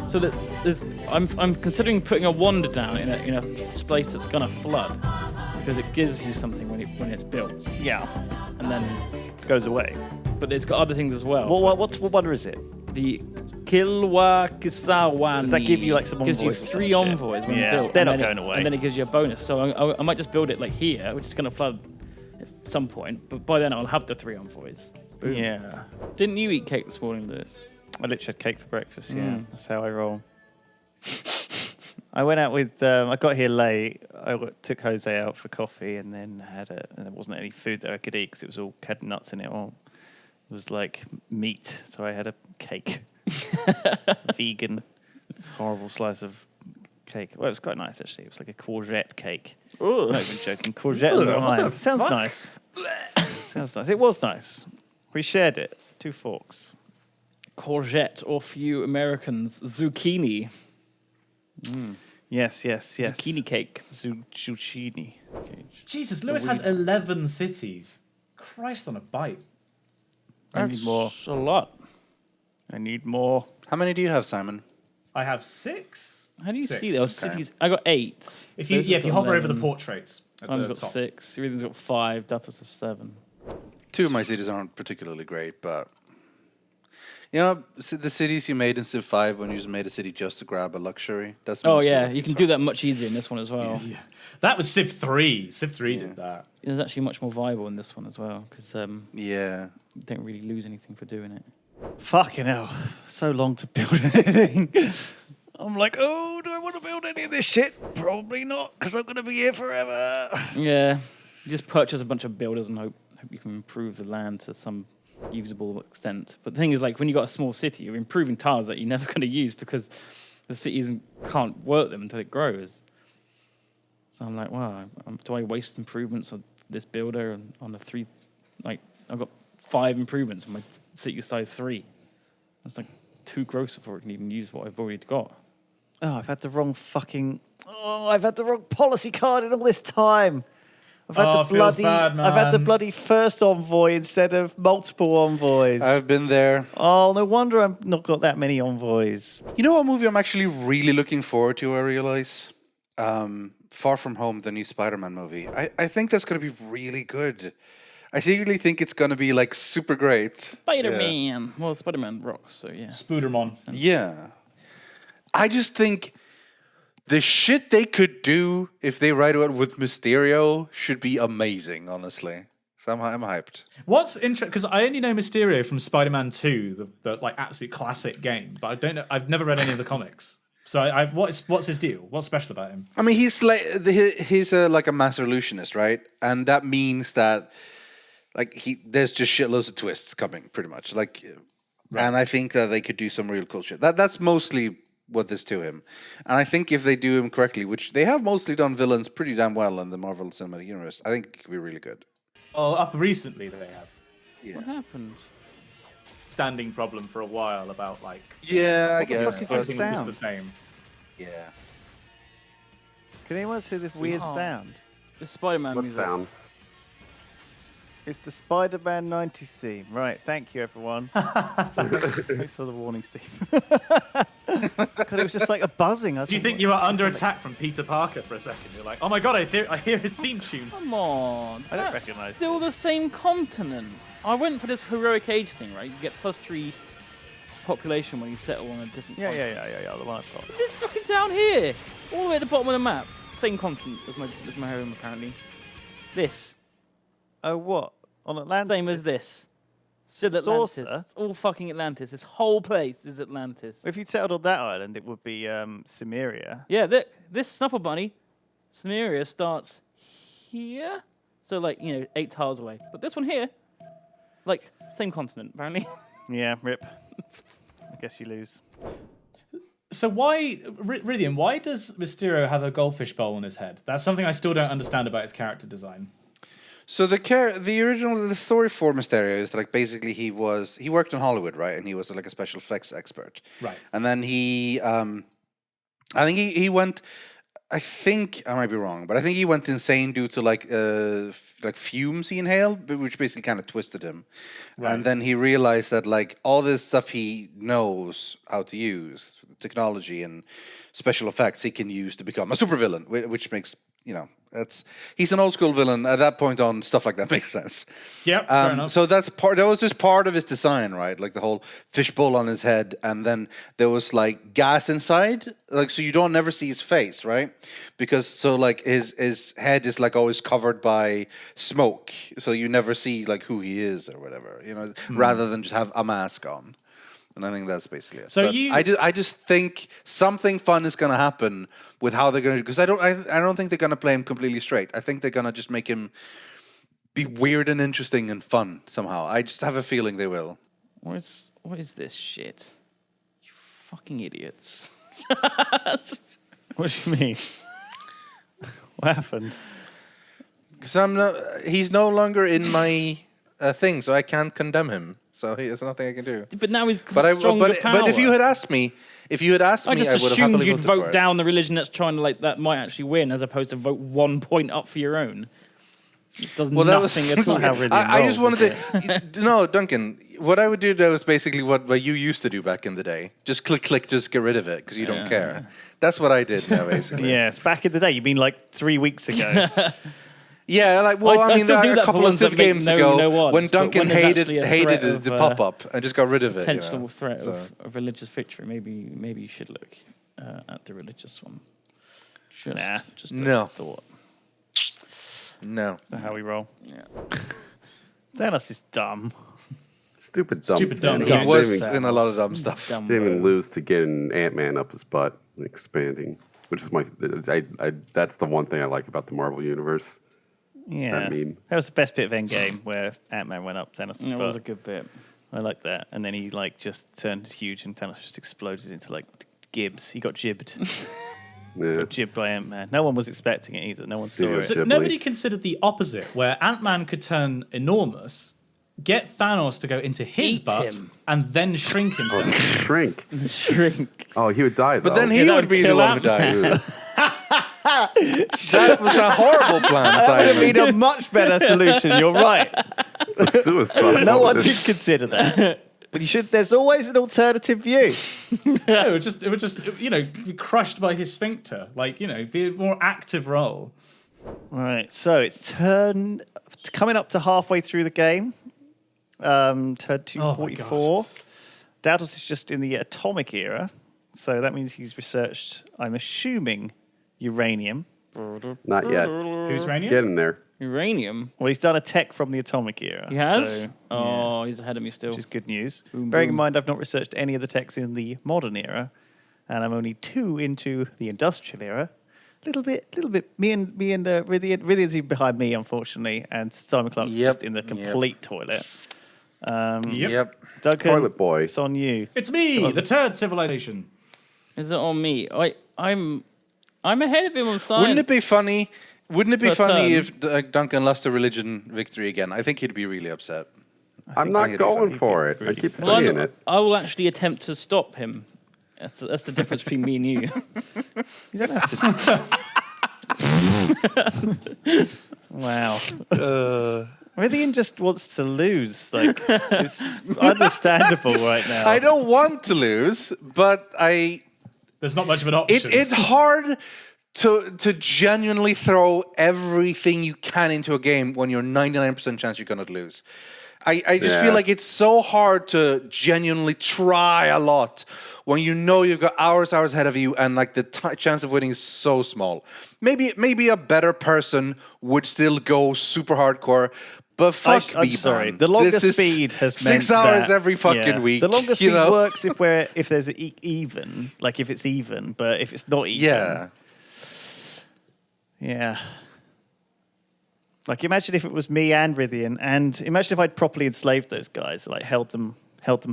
So that I'm considering putting a wand down in a place that's gonna flood, because it gives you something when it's built, Yeah. and then It goes away. but it's got other things as well. What wonder is it? The Kilwa Kisawani. Does that give you, like, some gives you envoys or some 3 shit? envoys when Yeah, you build. they're and not then going away. And then it gives you a bonus. So I might just build it like here, which is gonna flood at some point. But by then I'll have the 3 envoys. Boom. Yeah. Didn't you eat cake this morning, Lewis? I literally had cake for breakfast, yeah. That's how I roll. I went out with, I got here late. Took Jose out for coffee and then and there wasn't any food that I could eat because it was all had nuts in it. All it was like meat, so I had a cake. Vegan. Horrible slice of cake. Well, it was quite nice actually. It was like a courgette cake. Ooh. I'm not even joking. Courgette and lime. Sounds nice. Sounds nice. It was nice. We shared it. 2 forks. Courgette, or for you Americans, zucchini. Yes. Zucchini cake. Zucchini. Jesus, Lewis has 11 cities. Christ on a bike. I need more. A lot. I need more. How many do you have, Simon? I have 6. How do you 6. see those Okay. cities? I got 8. If you hover over the portraits. At Simon's the got top. 6. Everything's got 5. Data's a 7. 2 of my cities aren't particularly great, but you know, the cities you made in Civ 5 when you just made a city just to grab a luxury. That's Oh mostly yeah, what you can these do are. that much easier in this one as well. Yeah. That was Civ 3. Civ 3 did that. It was actually much more viable in this one as well, because Yeah. you don't really lose anything for doing it. Fucking hell. So long to build anything. I'm like, oh, do I want to build any of this shit? Probably not, because I'm going to be here forever. Yeah, you just purchase a bunch of builders and hope you can improve the land to some usable extent. But the thing is, like, when you got a small city, you're improving tiles that you're never going to use because the city can't work them until it grows. So I'm like, wow, do I waste improvements on this builder and on the 3? Like, I've got 5 improvements on my city size 3. That's like 2 growth before I can even use what I've already got. Oh, I've had the wrong policy card in all this time. I've had Oh, it feels bad, I've had the man. bloody first envoy instead of multiple envoys. I've been there. Oh, no wonder I've not got that many envoys. You know what movie I'm actually really looking forward to, I realize? Far From Home, the new Spider-Man movie. I think that's going to be really good. I secretly think it's going to be, like, super great. Spider-Man. Well, Spider-Man rocks, so yeah. Spoodermon. Yeah. I just think the shit they could do if they write it with Mysterio should be amazing, honestly. So I'm hyped. What's interesting, because I only know Mysterio from Spider-Man 2, the like absolute classic game, but I don't know. I've never read any of the comics. So what's his deal? What's special about him? I mean, he's like like a master illusionist, right? And that means that like there's just shitloads of twists coming, pretty much. Like, and I think that they could do some real cool shit. That's mostly what there's to him. And I think if they do him correctly, which they have mostly done villains pretty damn well in the Marvel Cinematic Universe, I think it could be really good. Oh, up recently they have. Yeah. What happened? Standing problem for a while about like Yeah, I What the fuck guess. is but- that everything was sound? the same. Yeah. Can anyone hear this weird Oh. sound? The Spider-Man What music. sound? It's the Spider-Man 90s theme. Right, thank you, everyone. Thanks for the warning, Steve. God, it was just like a buzzing. Do you think you were under attack from Peter Parker for a second? You're like, oh my god, I hear his theme tune. Come on. I don't That's recognise still the same continent. I went for this heroic age thing, right? You get +3 population when you settle on a different Yeah, continent. yeah, the one I've got. This fucking down here. All the way at the bottom of the map. Same continent as my home, apparently. This. Oh, what? On Atlantis? Same as this. Still Atlantis. Saucer? It's all fucking Atlantis. This whole place is Atlantis. If you settled on that island, it would be Cimmeria. Yeah, this Snuffle Bunny, Cimmeria starts here. So, like, 8 tiles away. But this one here, like, same continent, apparently. Yeah, rip. I guess you lose. So why, Rythian, why does Mysterio have a goldfish bowl on his head? That's something I still don't understand about his character design. So the story for Mysterio is that, like, basically he worked in Hollywood, right? And he was like a special effects expert. Right. And then I think he went I think I might be wrong, but I think he went insane due to like fumes he inhaled, which basically kind of twisted him. And then he realized that like all this stuff he knows how to use, technology and special effects, he can use to become a supervillain, which makes he's an old school villain. At that point on, stuff like that makes sense. Yep. Fair enough. So that was just part of his design, right? Like the whole fishbowl on his head, and then there was like gas inside, like so you don't never see his face, right? Because so like his head is like always covered by smoke, so you never see like who he is or whatever, rather than just have a mask on. And I think that's basically it. So but I just think something fun is going to happen with how they're going to, because I don't think they're going to play him completely straight. I think they're going to just make him be weird and interesting and fun somehow. I just have a feeling they will. What is this shit? You fucking idiots. What do you mean? What happened? Because he's no longer in my thing, so I can't condemn him. So there's nothing I can do. But now he's But stronger power. but if you had asked me, I just I would have assumed happily you'd voted for vote it. down the religion that's trying to that might actually win, as opposed to vote 1 point up for your own. It does nothing at all. how really I just rolls, wanted to. No, Duncan. What I would do though is basically what you used to do back in the day. Just click, just get rid of it because you don't care. That's what I did now, basically. Yes, back in the day. You mean like 3 weeks ago? Yeah, like I mean, still do a that couple for of ones that Civ make games no ago, odds, when but Duncan when there's hated actually a hated threat the of, pop up and just got rid of it. Potential threat So- of religious victory. Maybe you should look at the religious one. Just a No. thought. No. That's how we roll. Yeah. Thanos is dumb. Stupid dumb. Stupid dumb. thing. Yeah. He He was didn't in a lot of dumb stuff. Dumbo. even lose to getting Ant-Man up his butt and expanding, which is that's the one thing I like about the Marvel universe. Yeah, That meme. that was the best bit of Endgame where Ant-Man went up Thanos' That was a butt. good bit. I like that, and then he just turned huge, and Thanos just exploded into Gibbs. He got jibbed, Yeah. jibbed by Ant-Man. No one was expecting it either. No one saw Studio it. So Ghibli. nobody considered the opposite, where Ant-Man could turn enormous, get Thanos to go into his Eat butt, him. and then shrink himself. Shrink. Shrink. Oh, he would die though. But then Yeah, he that would would be the kill one who Ant-Man. dies. That was a horrible plan, That would have Simon. been a much better solution. You're right. It's a suicide. No one did consider that. But you should. There's always an alternative view. No, it would just be crushed by his sphincter. Be a more active role. Right. So it's coming up to halfway through the game. Turn 244. Daddles is just in the atomic era, so that means he's researched, I'm assuming, uranium. Not yet. Who's Rainier? Get in there. Uranium. Well, he's done a tech from the atomic era. He has? so, Oh, he's ahead of me still. which is good news. Boom, Bearing in boom. mind, I've not researched any of the techs in the modern era, and I'm only 2 into the industrial era. Little bit. Me and Rithian's even behind me, unfortunately, and Simon Clark's Yep, just in the complete toilet. Yep. Duncan, Toilet boy. it's on you. It's me, the Turd Civilization. Is it on me? I'm ahead of him on science. Wouldn't it be funny? Wouldn't it be But, funny if Duncan lost a religion victory again? I think he'd be really upset. I'm think not it'd be going funny. for it. I Really keep Well, saying it. I will actually attempt to stop him. That's the difference between me and you. You don't have to. Wow. Rithian just wants to lose. It's understandable right now. I don't want to lose, but There's not much of an option. it's hard to genuinely throw everything you can into a game when you're 99% chance you're going to lose. I just feel Yeah. like it's so hard to genuinely try a lot when you know you've got hours ahead of you and the chance of winning is so small. Maybe a better person would still go super hardcore, but fuck I'm me, sorry. man. The longer This is speed has meant 6 hours that- every fucking yeah. week. The longer you speed know? works if there's even, if it's even, but if it's not even, Yeah. yeah. Imagine if it was me and Rithian, and imagine if I'd properly enslaved those guys, held them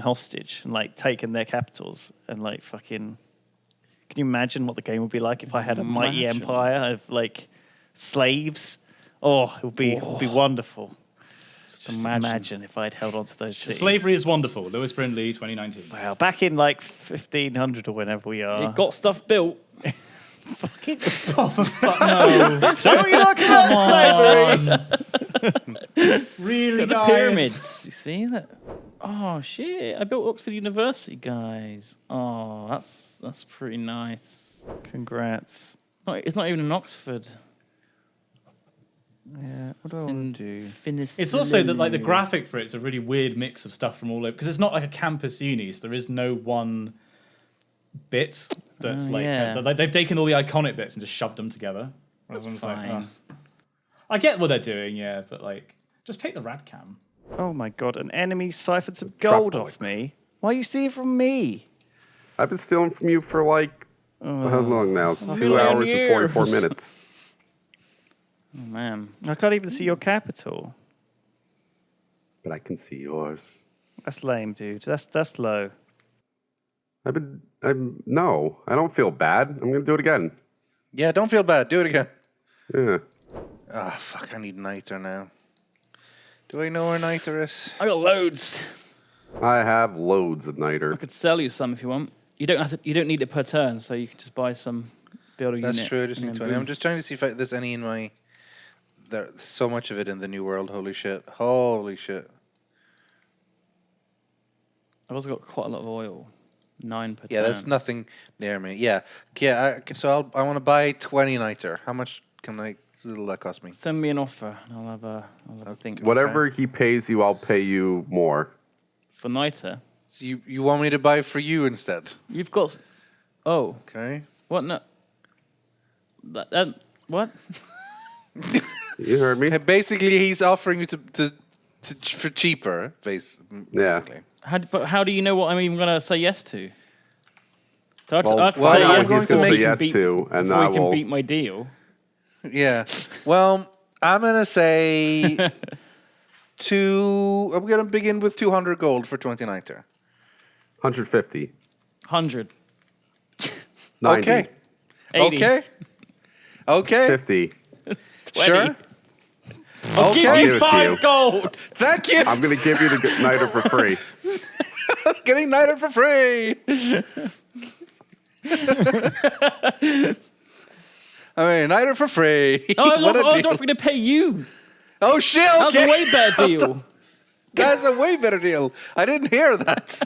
hostage, and taken their capitals, and fucking. Can you imagine what the game would be like if I had a mighty Imagine. empire of slaves? Oh, it would be wonderful. Just imagine if I'd held on to those cities. Slavery is wonderful. Lewis Brindley, 2019. Wow, back in 1500 or whenever we are. It got stuff built. Fucking Oh, for fuck no. so you're not slavery. Really, Look at the guys? pyramids. You see that? Oh shit! I built Oxford University, guys. Oh, that's pretty nice. Congrats. It's not even in Oxford. Yeah. What do I It's want in to do? It's also that like the graphic for it's a really weird mix of stuff from all over because it's not like a campus uni, so there is no one bit that's yeah. they've taken all the iconic bits and just shoved them together. That's Everyone's fine. like, oh. I get what they're doing, yeah, but like just pick the rad cam. Oh my god! An enemy siphoned some gold Trap off bullets. me. Why are you stealing from me? I've been stealing from you for like how long now? 2 million hours and 44 years. minutes. Oh man. I can't even see your capital. But I can see yours. That's lame, dude. That's low. No, I don't feel bad. I'm gonna do it again. Yeah, don't feel bad. Do it again. Yeah. Ah, fuck, I need niter now. Do I know where niter is? I got loads. I have loads of I niter. could sell you some if you want. You don't have to. You don't need it per turn, so you can just buy some. Build a unit. That's true, I just and need then 20. I'm boom. just trying to see if there's any in my... There's so much of it in the New World, holy shit. Holy shit. I've also got quite a lot of oil. 9 per Yeah, turn. there's nothing near me. Yeah, so I want to buy 20 niter. How much will that cost me? Send me an offer, and I'll have a think. Whatever he pays you, I'll pay you more. For Niter, So you want me to buy for you instead? you've got. Oh, Okay. what? No. That what? You heard me? Okay, basically, he's offering you to for cheaper, basically. Yeah. But how do you know what I'm even gonna say yes to? So I'd Well, say find out yes what he's before gonna you say can yes beat- to, and before I you can will. beat my deal. Yeah. Well, I'm gonna say I'm gonna begin with 200 gold for 20 niter. 150. 100. 90. Okay. 80. Okay. Okay. 50. Sure. I'll Okay. give I'll you give it to 5 you. gold. Thank you. I'm going to give you the niter for free. Getting niter for free. I mean, niter for free. No, I What a was deal. offering to pay you. Oh shit! That's Okay, a way better deal. that's a way better deal. I didn't hear that.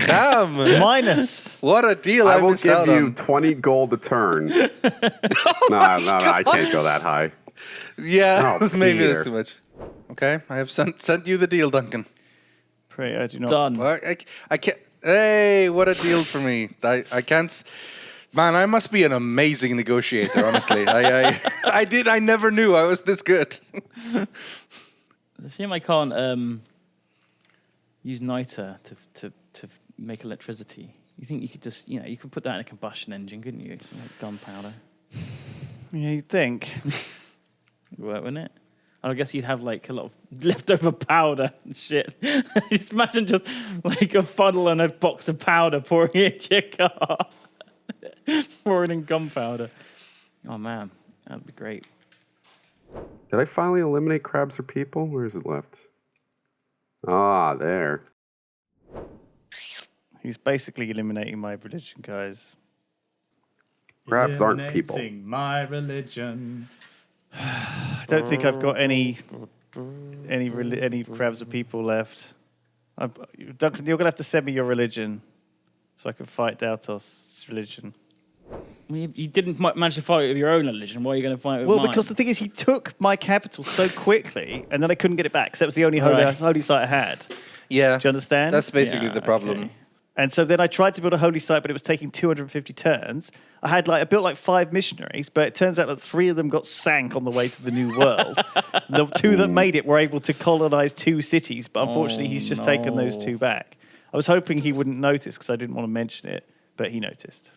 Damn! Minus. What a deal I I will missed give out you on. 20 gold a turn. No, I can't go that high. Yeah, Oh, maybe Peter. that's too much. Okay, I have sent you the deal, Duncan. Pray I do not. Done. Well, I can't. Hey, what a deal for me! I can't. Man, I must be an amazing negotiator. Honestly, I never knew I was this good. It's a shame I can't use niter to make electricity. You think you could just, you could put that in a combustion engine, couldn't you? Some like gunpowder. Yeah, you'd think. It'd work, wouldn't it? I guess you'd have like a lot of leftover powder and shit. Just imagine just like a funnel and a box of powder pouring into your car. Pouring in gunpowder. Oh man, that'd be great. Did I finally eliminate crabs or people? Where is it left? Ah, there. He's basically eliminating my religion, guys. Crabs aren't people. Eliminating my religion. I don't think I've got any crabs or people left. Duncan, you're gonna have to send me your religion, so I can fight Dautos' religion. I mean, you didn't manage to fight with your own religion. Why are you going to fight with Well, mine? because the thing is, he took my capital so quickly, and then I couldn't get it back because that was the only Right. holy site I had. Yeah, Do you understand? That's basically Yeah, the problem. okay. And so then I tried to build a holy site, but it was taking 250 turns. I built like 5 missionaries, but it turns out that 3 of them got sank on the way to the New World. The 2 that made it were able to colonize 2 cities, but unfortunately he's just taken those 2 back. I was hoping he wouldn't notice because I didn't want to mention it, but he noticed.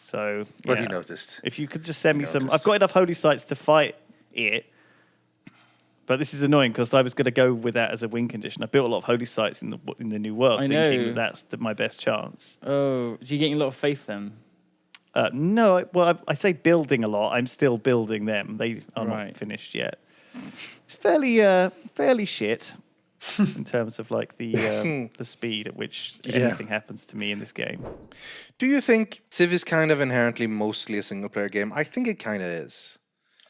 So, But yeah. he noticed. If you could just send me some, noticed. I've got enough holy sites to fight it. But this is annoying because I was going to go with that as a win condition. I built a lot of holy sites in the New World, I thinking know. that's my best chance. Oh, so you're getting a lot of faith then? No, I say building a lot. I'm still building them. They are Right. not finished yet. It's fairly shit. in terms of like the speed at which anything happens to me in this game. Do you think Civ is kind of inherently mostly a single player game? I think it kind of is.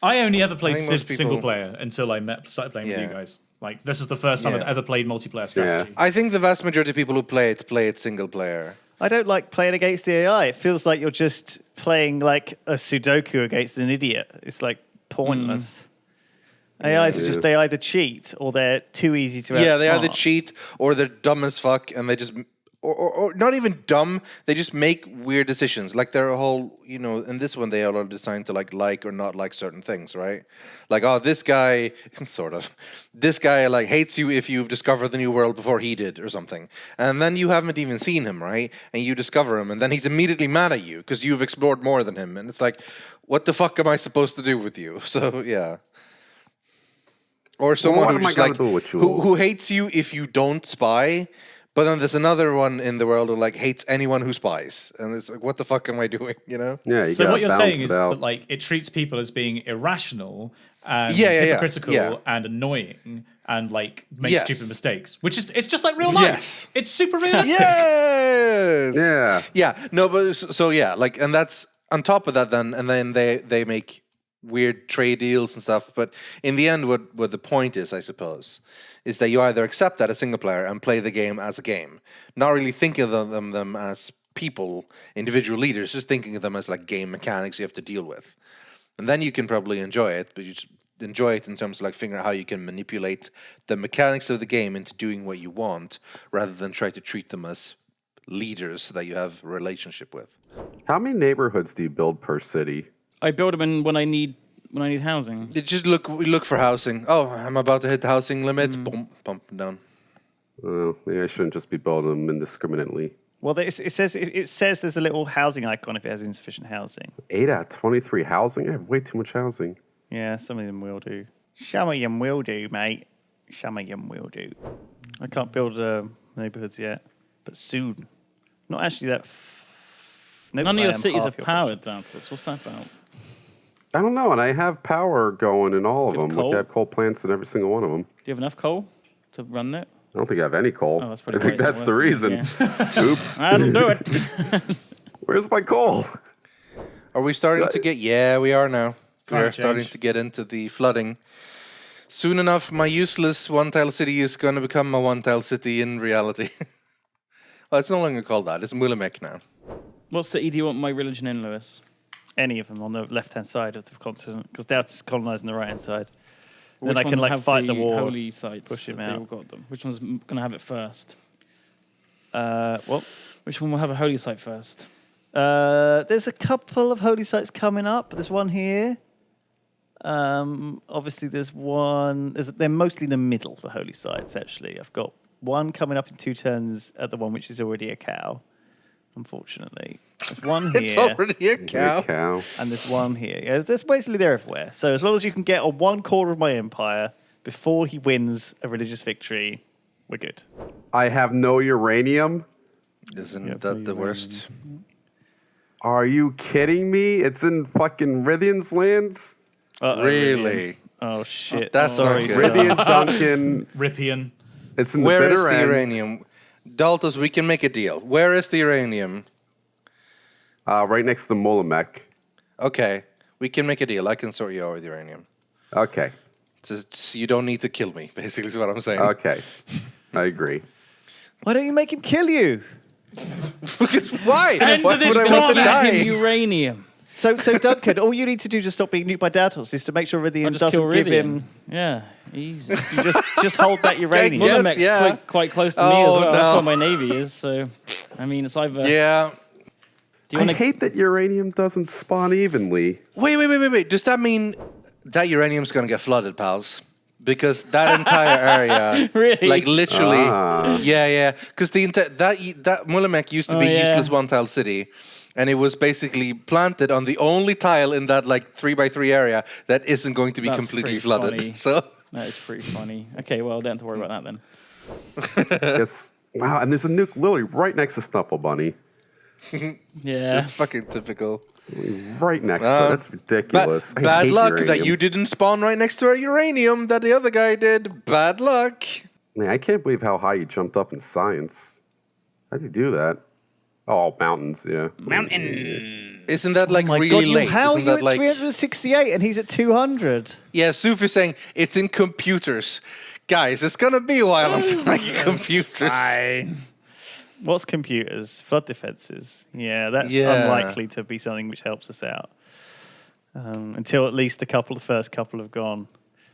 I only ever played I think most Civ single people- player until I started playing with Yeah. you guys. Like, this is the first time Yeah. I've ever played multiplayer strategy. I think the vast majority of people who play it single player. I don't like playing against the AI. It feels like you're just playing like a Sudoku against an idiot. It's like pointless. AIs are just, they either cheat or they're too easy to Yeah, they either outsmart. cheat or they're dumb as fuck, and they just, or not even dumb. They just make weird decisions. Like their whole, in this one they are designed to like or not like certain things, right? Like, oh, this guy, sort of, this guy like hates you if you've discovered the new world before he did or something, and then you haven't even seen him, right? And you discover him, and then he's immediately mad at you because you've explored more than him, and it's like, what the fuck am I supposed to do with you? So yeah. Or someone what who am I just gonna like do with you? who hates you if you don't spy, but then there's another one in the world who like hates anyone who spies, and it's like, what the fuck am I doing? Yeah, you So gotta what you're balance saying it is out. that like it treats people as being irrational and Yeah, hypocritical and annoying and like make Yes. stupid mistakes, which is it's just like real life. Yes. It's super realistic. Yes. Yeah. Yeah. No, but so yeah, like, and that's on top of that. Then they make weird trade deals and stuff. But in the end, what the point is, I suppose, is that you either accept that as single player and play the game as a game, not really thinking of them as people, individual leaders, just thinking of them as like game mechanics you have to deal with. And then you can probably enjoy it, but you just enjoy it in terms of like figuring out how you can manipulate the mechanics of the game into doing what you want, rather than try to treat them as leaders that you have a relationship with. How many neighborhoods do you build per city? I build them in when I need housing. You just we look for housing. Oh, I'm about to hit the housing limit. Boom, pump down. Maybe I shouldn't just be building them indiscriminately. Well, it says there's a little housing icon if it has insufficient housing. 8 out of 23 housing? I have way too much housing. Yeah, some of them will do. Some of them will do, mate. Some of them will do. I can't build neighborhoods yet, but soon. Not actually that. None of your cities are powered, Dantos. What's that about? I don't know, and I have power going in all of You have them. Like, coal? I have coal plants in every single one of them. Do you have enough coal to run it? I don't think I have any coal. Oh, that's I probably think why it's that's not the working, reason. Oops. That'll do it. Where's my coal? Are we starting to get? Yeah, we are now. We Climate are starting change. to get into the flooding. Soon enough, my useless one-tile city is going to become a one-tile city in reality. Well, it's no longer called that. It's Mulemek now. What city do you want my religion in, Lewis? Any of them on the left-hand side of the continent, because that's colonising the right-hand side. Then Which I can ones like have fight the war. Holy sites. push him if They out. all got them. Which one's going to have it first? What? Which one will have a holy site first? There's a couple of holy sites coming up. There's one here. Obviously, there's one. They're mostly in the middle, the holy sites, actually. I've got one coming up in 2 turns at the one which is already a cow, unfortunately. There's one here. It's already a cow. Cow. And there's one here. Yeah, there's basically they're everywhere. So as long as you can get on one corner of my empire before he wins a religious victory, we're good. I have no uranium. Isn't that the worst? Are you kidding me? It's in fucking Rithian's lands? Uh-oh, Really? Rivian. Oh shit! That's sorry. not good. Rithian, Duncan. Rippian. It's in the Where is bitter the end. uranium? Daltos, we can make a deal. Where is the uranium? Right next to Molemek. Okay, we can make a deal. I can sort you out with uranium. Okay. You don't need to kill me, basically, is what I'm saying. Okay. I agree. Why don't you make him kill you? Because why? End Why of this would I want to torment. die? His uranium. So Duncan, all you need to do to stop being nuked by Datos is to make sure Rithian I'll just kill doesn't give Rivian. him. Yeah, easy. You just hold that uranium. Yes, Mulemek's yeah. quite close to me as Oh, well. That's no. where my navy is. So, I mean, it's either. Yeah. Do you I want to? hate that uranium doesn't spawn evenly. Wait. Does that mean that uranium's going to get flooded, pals? Because that entire area, Really? like literally, Ah. yeah. Because that Mulemek used to be yeah. useless one-tile city, and it was basically planted on the only tile in that like 3x3 area that isn't going to be That's completely pretty flooded. funny. So That is pretty funny. Okay, well, don't have to worry about that then. Yes. Wow, and there's a nuke literally right next to Snuffle Bunny. Yeah. it's fucking typical. Right next to it. That's ridiculous. I Bad hate luck that uranium. you didn't spawn right next to our uranium that the other guy did. Bad luck. Man, I can't believe how high you jumped up in science. How'd you do that? Oh, mountains, yeah. Mountain. Isn't that like My really God, late? how are Isn't you that at like 368 and he's at 200? Yeah, Suf is saying it's in computers. Guys, it's gonna be a while until I get computers. Fine. What's computers? Flood defenses. Yeah, that's Yeah. unlikely to be something which helps us out until at least the first couple have gone.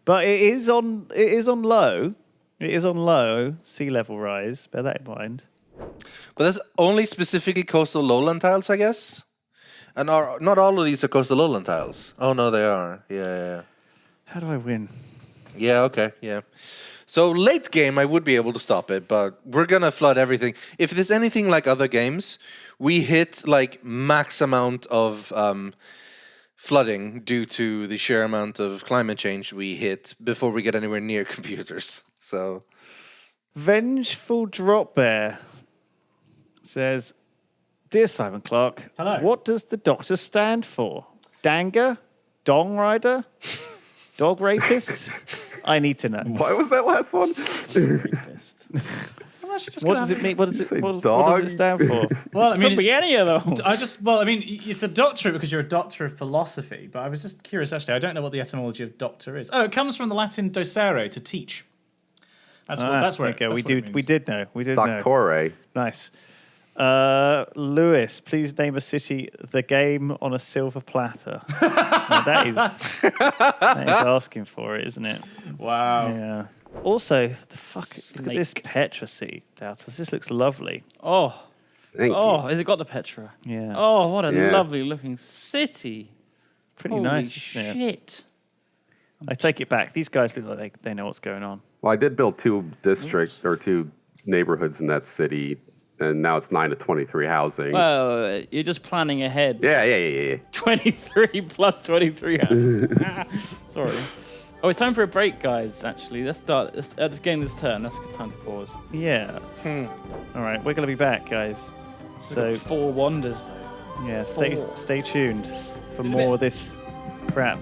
But it is on low. It is on low sea level rise. Bear that in mind. But that's only specifically coastal lowland tiles, I guess. And not all of these are coastal lowland tiles. Oh no, they are. Yeah. How do I win? Yeah, okay, yeah. So late game, I would be able to stop it, but we're gonna flood everything. If there's anything like other games, we hit like max amount of flooding due to the sheer amount of climate change we hit before we get anywhere near computers. So, Vengeful Drop Bear says, "Dear Simon Clark, Hello. what does the Doctor stand for? Danger? Dong Rider? Dog Rapist? I need to know. Why was that last one? I'm actually just What gonna does have it mean? What does it, say what dog? does it stand for? Well, I mean, Could be any of those. it's a doctorate because you're a doctor of philosophy. But I was just curious, actually. I don't know what the etymology of doctor is. Oh, it comes from the Latin docere, to teach. That's where. Okay, That's we what it means. did know. We did know. Doctore. Nice. Lewis, please name a city. The game on a silver platter. Now that is asking for it, isn't it? Wow. Yeah. Also, the fuck. Look at this Snake. Petra Sea, Doubters. This looks lovely. Oh, Thank oh, you. has it got the Petra? Yeah. Oh, what a Yeah. lovely looking city. Pretty Holy nice. Isn't it? shit. I take it back. These guys look like they know what's going on. Well, I did build two neighborhoods in that city, and now it's 9 to 23 housing. Well, you're just planning ahead. Yeah. 23 plus 23. Sorry. Oh, it's time for a break, guys, actually. Let's start at the game this turn. That's a good time to pause. Yeah. All right, we're going to be back, guys. So, So, 4 wonders, though. yeah, Four. stay tuned for Did a more bit- of this crap.